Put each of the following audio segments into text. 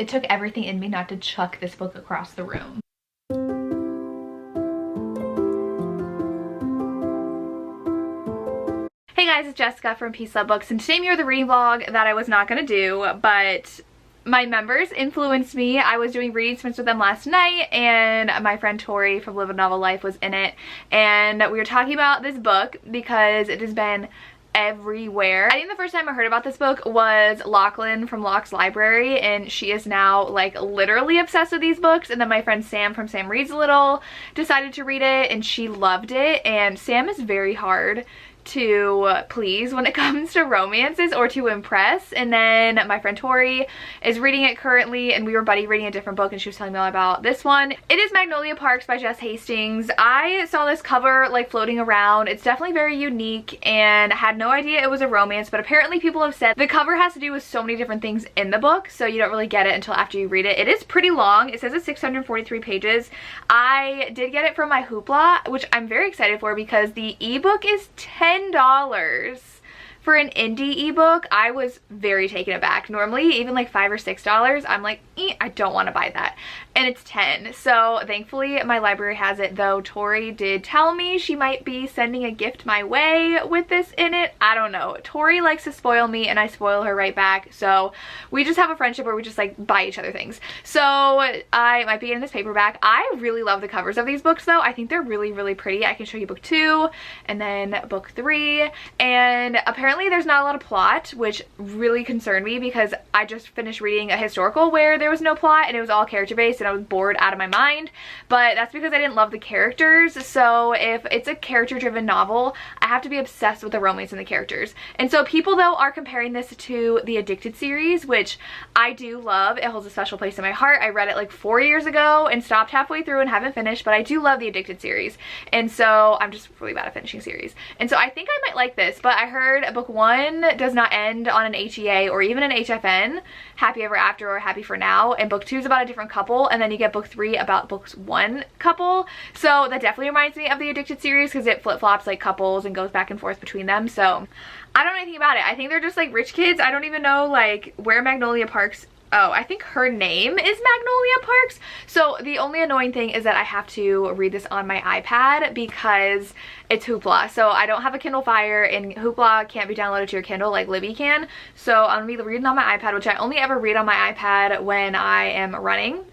It took everything in me not to chuck this book across the room. Hey guys, it's Jessica from Peace Love Books, and today I'm here with a reading vlog that I was not going to do, but my members influenced me. I was doing reading sprints with them last night, and my friend Tori from Live a Novel Life was in it, and we were talking about this book because it has been everywhere. I think the first time I heard about this book was Lochlyn from Locke's Library, and she is now like literally obsessed with these books. And then my friend Sam from Sam Reads a Little decided to read it, and she loved it. And Sam is very hard to please when it comes to romances or to impress. And then my friend Tori is reading it currently, and we were buddy reading a different book, and she was telling me all about this one. It is Magnolia Parks by Jess Hastings. I saw this cover like floating around. It's definitely very unique, and I had no idea it was a romance, but apparently people have said the cover has to do with so many different things in the book, so you don't really get it until after you read it. It is pretty long. It says it's 643 pages. I did get it from my Hoopla, which I'm very excited for because the ebook is $10 for an indie ebook. I was very taken aback. Normally even like $5 or $6 I'm like, I don't want to buy that, and it's 10. So thankfully my library has it, though Tori did tell me she might be sending a gift my way with this in it. I don't know. Tori likes to spoil me, and I spoil her right back, so we just have a friendship where we just like buy each other things. So I might be getting this paperback. I really love the covers of these books though. I think they're really pretty. I can show you book 2 and then book 3, and apparently there's not a lot of plot, which really concerned me because I just finished reading a historical where there was no plot and it was all character based, and I was bored out of my mind. But that's because I didn't love the characters. So if it's a character driven novel, I have to be obsessed with the romance and the characters. And so people though are comparing this to the Addicted series, which I do love. It holds a special place in my heart. I read it like 4 years ago and stopped halfway through and haven't finished, but I do love the Addicted series, and so I'm just really bad at finishing series. And so I think I might like this, but I heard book 1 does not end on an HEA or even an HFN, happy ever after or happy for now, and book 2 is about a different couple, and then you get book 3 about books 1 couple. So that definitely reminds me of the Addicted series because it flip-flops like couples and goes back and forth between them. So I don't know anything about it. I think they're just like rich kids. I don't even know like where Magnolia Parks. Oh, I think her name is Magnolia Parks. So the only annoying thing is that I have to read this on my iPad because it's Hoopla. So I don't have a Kindle Fire, and Hoopla can't be downloaded to your Kindle like Libby can. So I'm gonna be reading on my iPad, which I only ever read on my iPad when I am running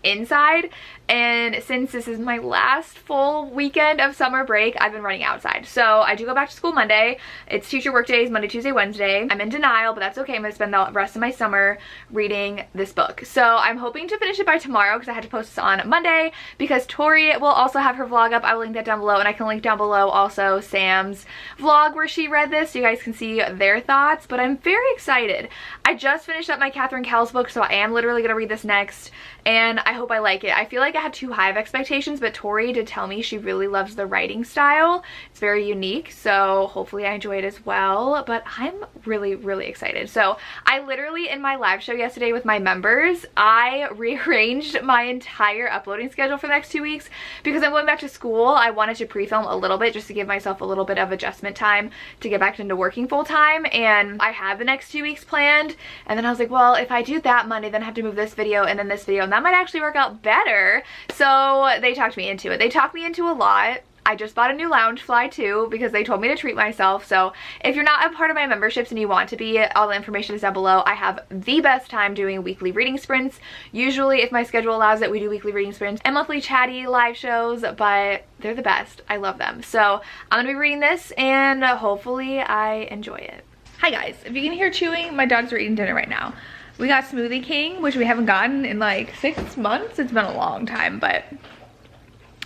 inside, and since this is my last full weekend of summer break, I've been running outside. So I do go back to school Monday. It's teacher work days, Monday, Tuesday, Wednesday. I'm in denial, but that's okay. I'm gonna spend the rest of my summer reading this book. So I'm hoping to finish it by tomorrow because I had to post this on Monday because Tori will also have her vlog up. I will link that down below, and I can link down below also Sam's vlog where she read this so you guys can see their thoughts. But I'm very excited. I just finished up my Catherine Cowles book, so I am literally gonna read this next, and I hope I like it. I feel like I had too high of expectations, but Tori did tell me she really loves the writing style. It's very unique, so hopefully I enjoy it as well. But I'm really excited. So I literally, in my live show yesterday with my members, I rearranged my entire uploading schedule for the next 2 weeks because I'm going back to school. I wanted to pre-film a little bit just to give myself a little bit of adjustment time to get back into working full time, and I had the next 2 weeks planned, and then I was like, well, if I do that Monday, then I have to move this video and then this video, and that might actually work out better. So they talked me into it. They talked me into a lot. I just bought a new Loungefly too because they told me to treat myself. So if you're not a part of my memberships and you want to be, all the information is down below. I have the best time doing weekly reading sprints. Usually, if my schedule allows it, we do weekly reading sprints and monthly chatty live shows, but they're the best. I love them. So I'm gonna be reading this, and hopefully I enjoy it. Hi guys, if you can hear chewing, my dogs are eating dinner right now. We got Smoothie King, which we haven't gotten in like 6 months. It's been a long time, but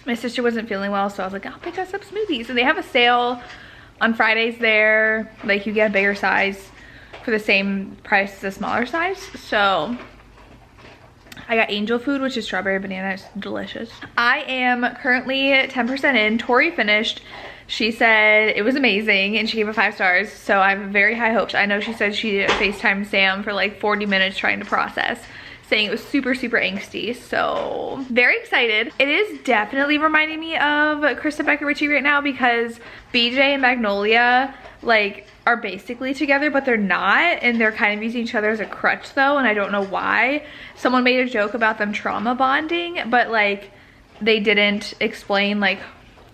my sister wasn't feeling well, so I was like, I'll pick us up smoothies. And they have a sale on Fridays there. Like, you get a bigger size for the same price as a smaller size. So I got Angel Food, which is strawberry banana. It's delicious. I am currently 10% in. Tori finished. She said it was amazing, and she gave it 5 stars, so I have very high hopes. I know she said she did FaceTime Sam for like 40 minutes trying to process. saying it was super, super angsty. So very excited. It is definitely reminding me of Krista Becker Ritchie right now because BJ and Magnolia like are basically together, but they're not, and they're kind of using each other as a crutch though, and I don't know why. Someone made a joke about them trauma bonding, but like they didn't explain like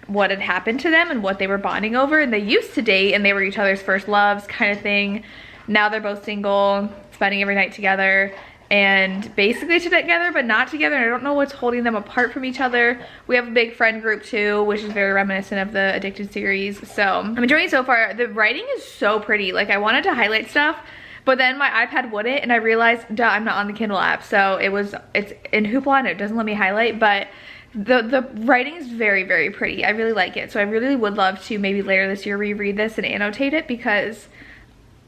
what had happened to them and what they were bonding over, and they used to date and they were each other's first loves kind of thing. Now they're both single, spending every night together, and basically together but not together, and I don't know what's holding them apart from each other. We have a big friend group too, which is very reminiscent of the Addicted series, so I'm enjoying it so far. The writing is so pretty. Like I wanted to highlight stuff, but then my iPad wouldn't, and I realized, duh, I'm not on the Kindle app, so it's in Hoopla and it doesn't let me highlight, but the writing is very, very pretty. I really like it, so I really would love to maybe later this year reread this and annotate it because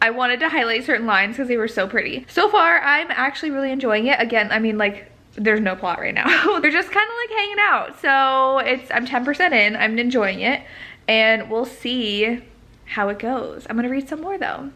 I wanted to highlight certain lines because they were so pretty. So far, I'm actually really enjoying it. Again, I mean, like, there's no plot right now. They're just kind of like hanging out. So I'm 10% in, I'm enjoying it, and we'll see how it goes. I'm gonna read some more though.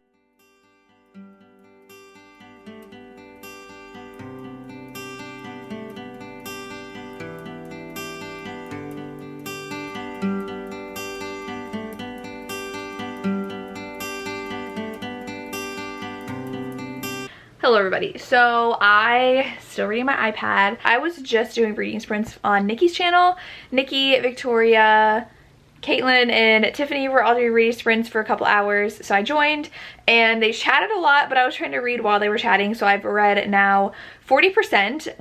Hello everybody. So I still reading my iPad. I was just doing reading sprints on Nikki's channel. Nikki, Victoria, Caitlin, and Tiffany were all doing reading sprints for a couple hours. So I joined and they chatted a lot, but I was trying to read while they were chatting. So I've read now 40%.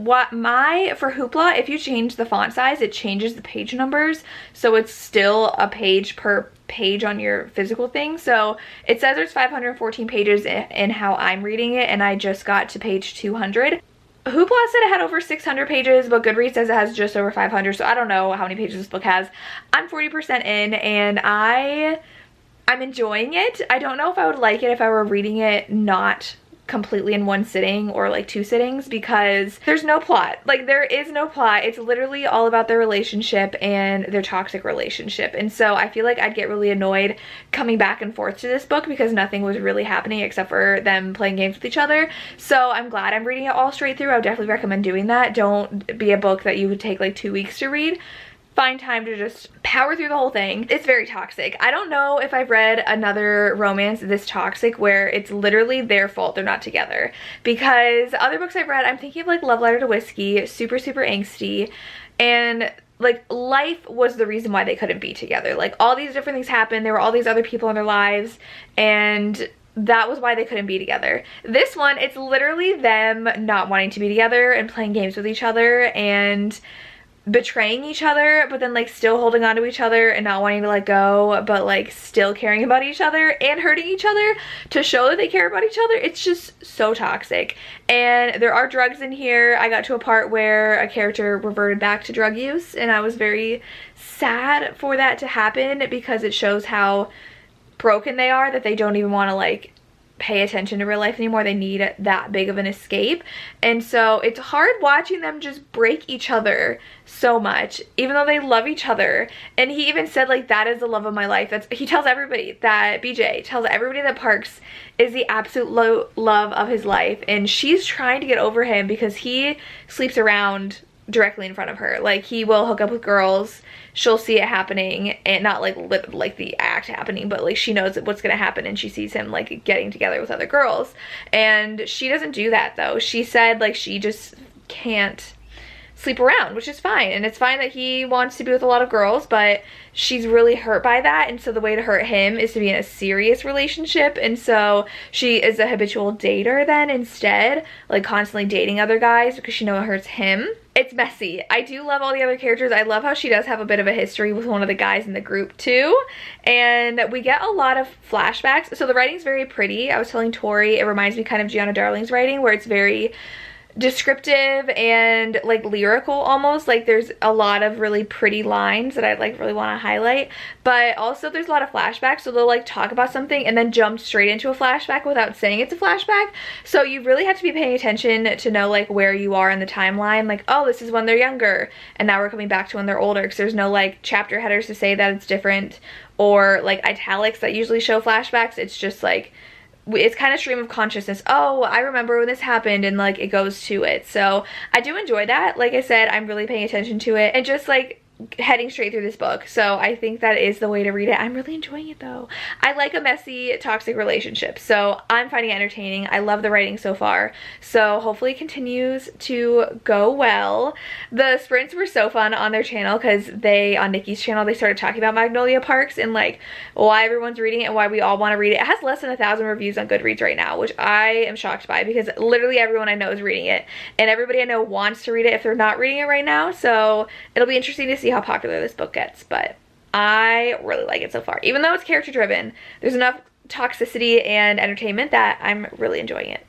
For Hoopla, if you change the font size, it changes the page numbers. So it's still a page per page on your physical thing. So it says there's 514 pages in how I'm reading it, and I just got to page 200. Hoopla said it had over 600 pages, but Goodreads says it has just over 500, so I don't know how many pages this book has. I'm 40% in, and I'm enjoying it. I don't know if I would like it if I were reading it not completely in one sitting or like 2 sittings, because there's no plot. Like there is no plot. It's literally all about their relationship and their toxic relationship, and so I feel like I'd get really annoyed coming back and forth to this book because nothing was really happening except for them playing games with each other. So I'm glad I'm reading it all straight through. I would definitely recommend doing that. Don't be a book that you would take like 2 weeks to read. Find time to just power through the whole thing. It's very toxic. I don't know if I've read another romance this toxic where it's literally their fault they're not together, because other books I've read, I'm thinking of like Love Letter to Whiskey, super, super angsty, and like life was the reason why they couldn't be together. Like all these different things happened. There were all these other people in their lives, and that was why they couldn't be together. This one, it's literally them not wanting to be together and playing games with each other and betraying each other, but then like still holding on to each other and not wanting to let go, but like still caring about each other and hurting each other to show that they care about each other. It's just so toxic. And there are drugs in here. I got to a part where a character reverted back to drug use, and I was very sad for that to happen because it shows how broken they are, that they don't even want to like pay attention to real life anymore. They need that big of an escape, and so it's hard watching them just break each other so much, even though they love each other. And he even said like, that is the love of my life. He tells everybody that, BJ tells everybody that Parks is the absolute love of his life, and she's trying to get over him because he sleeps around directly in front of her. Like he will hook up with girls, she'll see it happening, and not like the act happening, but like she knows what's gonna happen, and she sees him like getting together with other girls. And she doesn't do that though. She said like she just can't sleep around, which is fine, and it's fine that he wants to be with a lot of girls, but she's really hurt by that, and so the way to hurt him is to be in a serious relationship. And so she is a habitual dater then instead, like constantly dating other guys because she knows it hurts him. It's messy. I do love all the other characters. I love how she does have a bit of a history with one of the guys in the group too, and we get a lot of flashbacks. So the writing's very pretty. I was telling Tori it reminds me kind of Gianna Darling's writing, where it's very descriptive and like lyrical almost. Like there's a lot of really pretty lines that I like really want to highlight, but also there's a lot of flashbacks, so they'll like talk about something and then jump straight into a flashback without saying it's a flashback. So you really have to be paying attention to know like where you are in the timeline, like, oh, this is when they're younger and now we're coming back to when they're older, because there's no like chapter headers to say that it's different, or like italics that usually show flashbacks. It's just like it's kind of stream of consciousness. Oh, I remember when this happened, and like it goes to it. So I do enjoy that. Like I said, I'm really paying attention to it and just like heading straight through this book. So I think that is the way to read it. I'm really enjoying it though. I like a messy, toxic relationship, so I'm finding it entertaining. I love the writing so far, so hopefully it continues to go well. The sprints were so fun on their channel because on Nikki's channel, they started talking about Magnolia Parks and like why everyone's reading it and why we all want to read it. It has less than 1,000 reviews on Goodreads right now, which I am shocked by because literally everyone I know is reading it, and everybody I know wants to read it if they're not reading it right now. So it'll be interesting to see how popular this book gets, but I really like it so far. Even though it's character driven, there's enough toxicity and entertainment that I'm really enjoying it.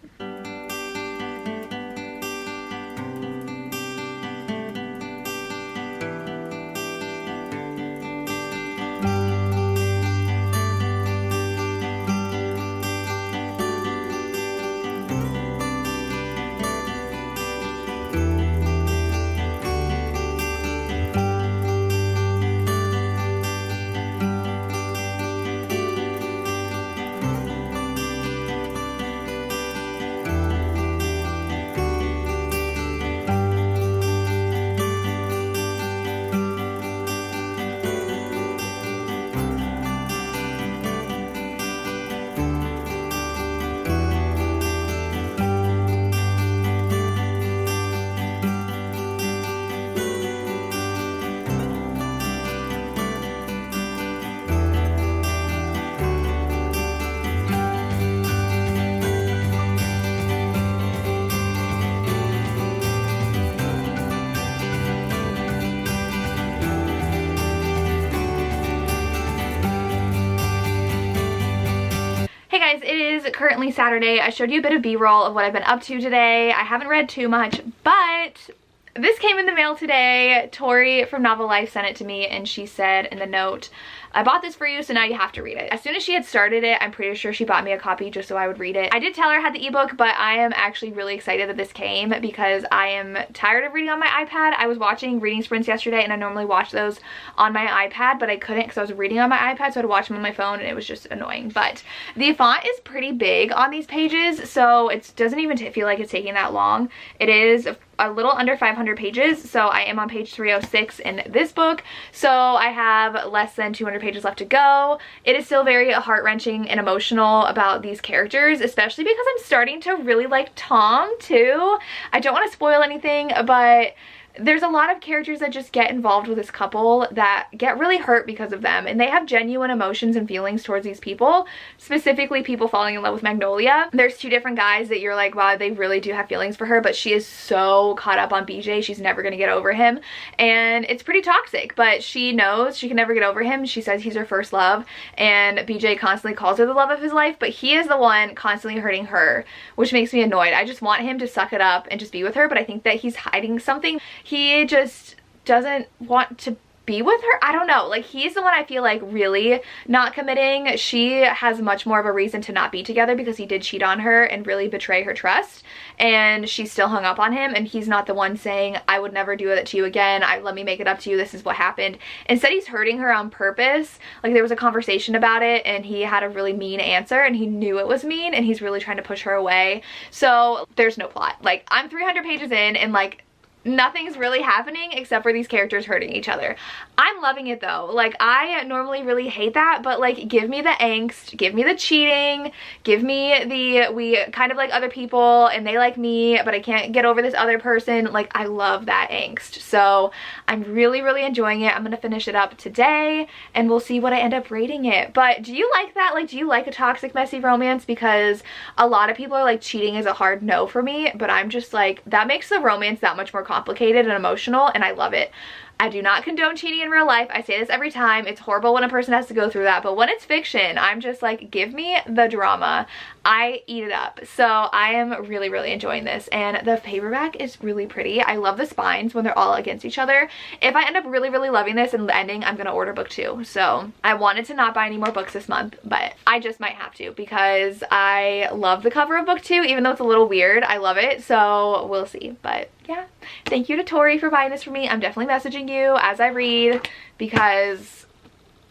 Guys, it is currently Saturday. I showed you a bit of b-roll of what I've been up to today. I haven't read too much, but this came in the mail today. Tori from Novel Life sent it to me, and she said in the note, I bought this for you, so now you have to read it. As soon as she had started it, I'm pretty sure she bought me a copy just so I would read it. I did tell her I had the ebook, but I am actually really excited that this came because I am tired of reading on my iPad. I was watching reading sprints yesterday, and I normally watch those on my iPad, but I couldn't because I was reading on my iPad, so I had to watch them on my phone, and it was just annoying. But the font is pretty big on these pages, so it doesn't even feel like it's taking that long. It is a little under 500 pages, so I am on page 306 in this book, so I have less than 200 pages left to go. It is still very heart-wrenching and emotional about these characters, especially because I'm starting to really like Tom too. I don't want to spoil anything, but there's a lot of characters that just get involved with this couple that get really hurt because of them, and they have genuine emotions and feelings towards these people, specifically people falling in love with Magnolia. There's two different guys that you're like, wow, they really do have feelings for her, but she is so caught up on BJ, she's never gonna get over him, and it's pretty toxic, but she knows she can never get over him. She says he's her first love, and BJ constantly calls her the love of his life, but he is the one constantly hurting her, which makes me annoyed. I just want him to suck it up and just be with her, but I think that he's hiding something. He just doesn't want to be with her. I don't know, like he's the one I feel like really not committing. She has much more of a reason to not be together because he did cheat on her and really betray her trust, and she's still hung up on him, and he's not the one saying I would never do it to you again, let me make it up to you, this is what happened. Instead he's hurting her on purpose. Like there was a conversation about it and he had a really mean answer and he knew it was mean and he's really trying to push her away. So there's no plot. Like I'm 300 pages in and like nothing's really happening except for these characters hurting each other. I'm loving it though. Like I normally really hate that, but like give me the angst, give me the cheating, give me the we kind of like other people and they like me but I can't get over this other person. Like I love that angst. So I'm really enjoying it. I'm gonna finish it up today and we'll see what I end up rating it. But do you like that? Like do you like a toxic messy romance? Because a lot of people are like cheating is a hard no for me, but I'm just like that makes the romance that much more complicated and emotional, and I love it. I do not condone cheating in real life. I say this every time. It's horrible when a person has to go through that, but when it's fiction, I'm just like, give me the drama. I eat it up. So I am really enjoying this, and the paperback is really pretty. I love the spines when they're all against each other. If I end up really loving this and the ending, I'm gonna order book 2. So I wanted to not buy any more books this month, but I just might have to because I love the cover of book 2, even though it's a little weird. I love it, so we'll see. But yeah, thank you to Tori for buying this for me. I'm definitely messaging you as I read because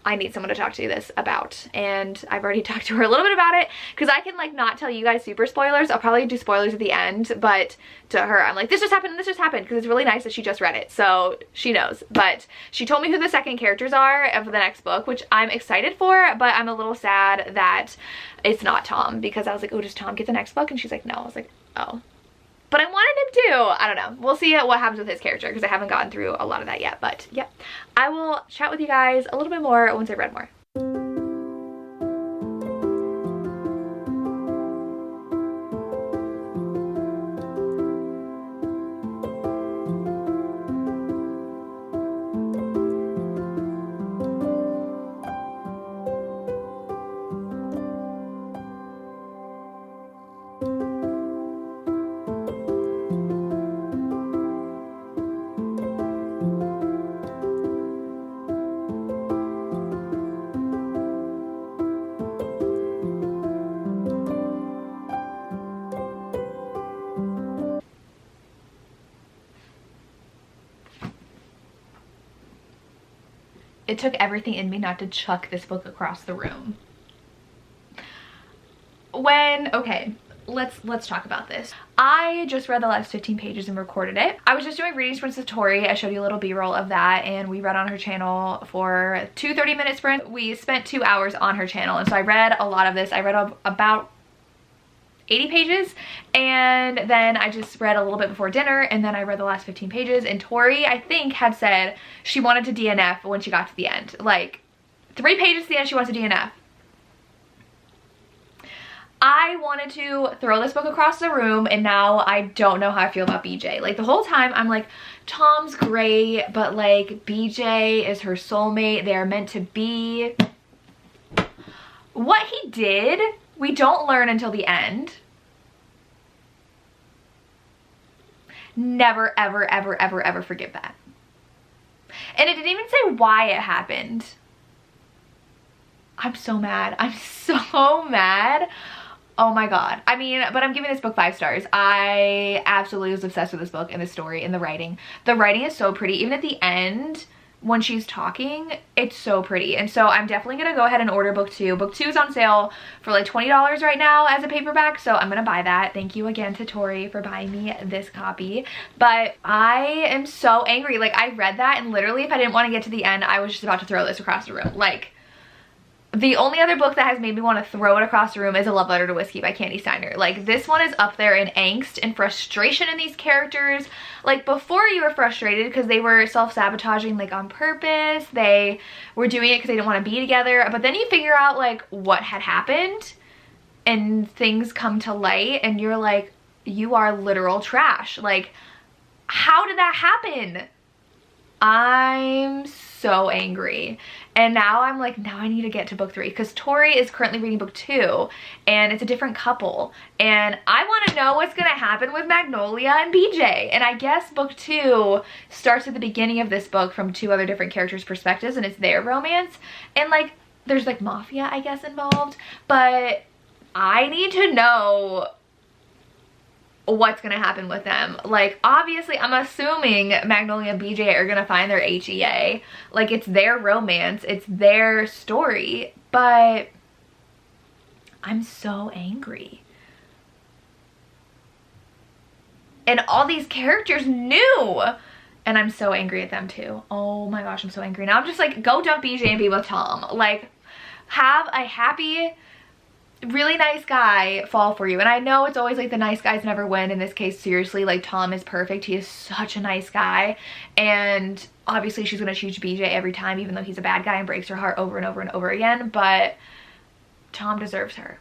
I need someone to talk to this about, and I've already talked to her a little bit about it because I can like not tell you guys super spoilers. I'll probably do spoilers at the end, but to her I'm like, this just happened and this just happened, because it's really nice that she just read it, so she knows. But she told me who the second characters are of the next book, which I'm excited for, but I'm a little sad that it's not Tom, because I was like, oh, does Tom get the next book? And she's like, no. I was like, oh. But I wanted him to. I don't know. We'll see what happens with his character, because I haven't gotten through a lot of that yet. But yeah, I will chat with you guys a little bit more once I've read more. It took everything in me not to chuck this book across the room. Okay, let's talk about this. I just read the last 15 pages and recorded it. I was just doing reading sprints with Tori. I showed you a little b-roll of that, and we read on her channel for 2 30-minute sprints. We spent 2 hours on her channel, and so I read a lot of this. I read about 80 pages, and then I just read a little bit before dinner, and then I read the last 15 pages. And Tori, I think, had said she wanted to DNF when she got to the end. Like 3 pages to the end, she wants to DNF. I wanted to throw this book across the room, and now I don't know how I feel about BJ. Like the whole time I'm like, Tom's great, but like BJ is her soulmate. They're meant to be. What he did, we don't learn until the end. Never, ever, ever, ever, ever forgive that. And it didn't even say why it happened. I'm so mad. I'm so mad. Oh my god. I mean, but I'm giving this book 5 stars. I absolutely was obsessed with this book and the story and the writing. The writing is so pretty. Even at the end, when she's talking, it's so pretty. And so I'm definitely gonna go ahead and order book 2. Book 2 is on sale for like $20 right now as a paperback, so I'm gonna buy that. Thank you again to Tori for buying me this copy. But I am so angry. Like I read that, and literally if I didn't want to get to the end, I was just about to throw this across the room. Like the only other book that has made me want to throw it across the room is A Love Letter to Whiskey by Candy Steiner. Like this one is up there in angst and frustration in these characters. Like before you were frustrated because they were self-sabotaging like on purpose. They were doing it because they didn't want to be together. But then you figure out like what had happened and things come to light, and you're like, you are literal trash. Like how did that happen? I'm so angry. And now I'm like, now I need to get to book 3, because Tori is currently reading book 2, and it's a different couple, and I want to know what's gonna happen with Magnolia and BJ. And I guess book 2 starts at the beginning of this book from 2 other different characters' perspectives, and it's their romance, and like there's like mafia, I guess, involved, but I need to know what's gonna happen with them. Like obviously I'm assuming Magnolia and BJ are gonna find their HEA. Like it's their romance, it's their story, but I'm so angry. And all these characters knew, and I'm so angry at them too. Oh my gosh, I'm so angry. Now I'm just like, go dump BJ and be with Tom. Like have a happy, really nice guy fall for you. And I know it's always like the nice guys never win. In this case, seriously, like Tom is perfect. He is such a nice guy, and obviously she's gonna choose BJ every time, even though he's a bad guy and breaks her heart over and over and over again. But Tom deserves her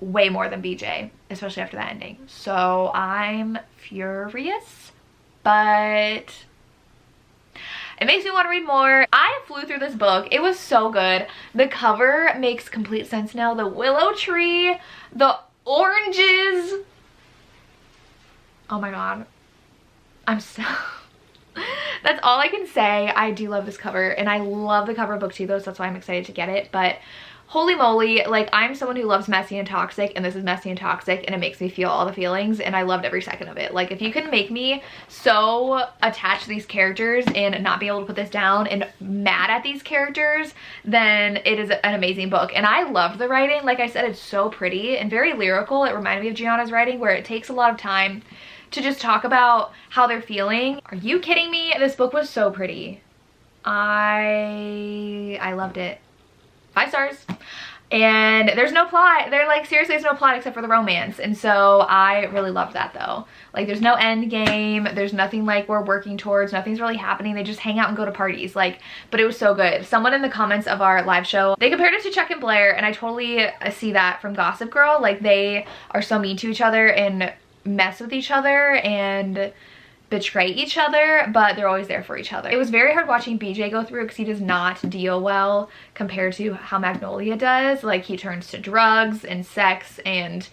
way more than BJ, especially after that ending. So I'm furious, but it makes me want to read more. I flew through this book. It was so good. The cover makes complete sense now. The willow tree, the oranges. Oh my god. I'm so... That's all I can say. I do love this cover, and I love the cover of book 2 though, so that's why I'm excited to get it. But holy moly, like I'm someone who loves messy and toxic, and this is messy and toxic, and it makes me feel all the feelings, and I loved every second of it. Like if you can make me so attached to these characters and not be able to put this down and mad at these characters, then it is an amazing book. And I love the writing. Like I said, it's so pretty and very lyrical. It reminded me of Gianna's writing, where it takes a lot of time to just talk about how they're feeling. Are you kidding me? This book was so pretty. I loved it. 5 stars. And there's no plot. They're like, seriously, there's no plot except for the romance. And so I really loved that though. Like there's no end game. There's nothing like we're working towards. Nothing's really happening. They just hang out and go to parties. Like, but it was so good. Someone in the comments of our live show, they compared it to Chuck and Blair, and I totally see that from Gossip Girl. Like they are so mean to each other and mess with each other and betray each other, but they're always there for each other. It was very hard watching BJ go through because he does not deal well compared to how Magnolia does. Like he turns to drugs and sex and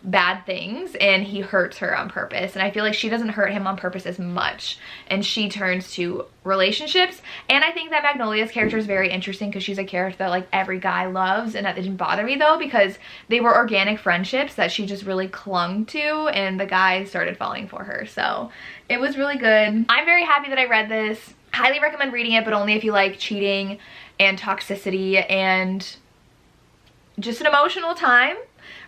bad things, and he hurts her on purpose, and I feel like she doesn't hurt him on purpose as much, and she turns to relationships. And I think that Magnolia's character is very interesting because she's a character that like every guy loves, and that didn't bother me though because they were organic friendships that she just really clung to, and the guys started falling for her. So it was really good. I'm very happy that I read this. Highly recommend reading it, but only if you like cheating and toxicity and just an emotional time.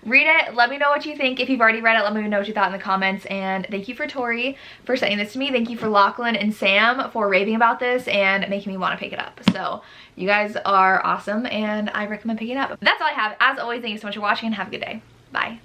Read it, let me know what you think. If you've already read it, let me know what you thought in the comments. And thank you for Tori for sending this to me. Thank you for Lochlyn and Sam for raving about this and making me want to pick it up. So you guys are awesome, and I recommend picking it up. That's all I have. As always, thank you so much for watching, and have a good day. Bye.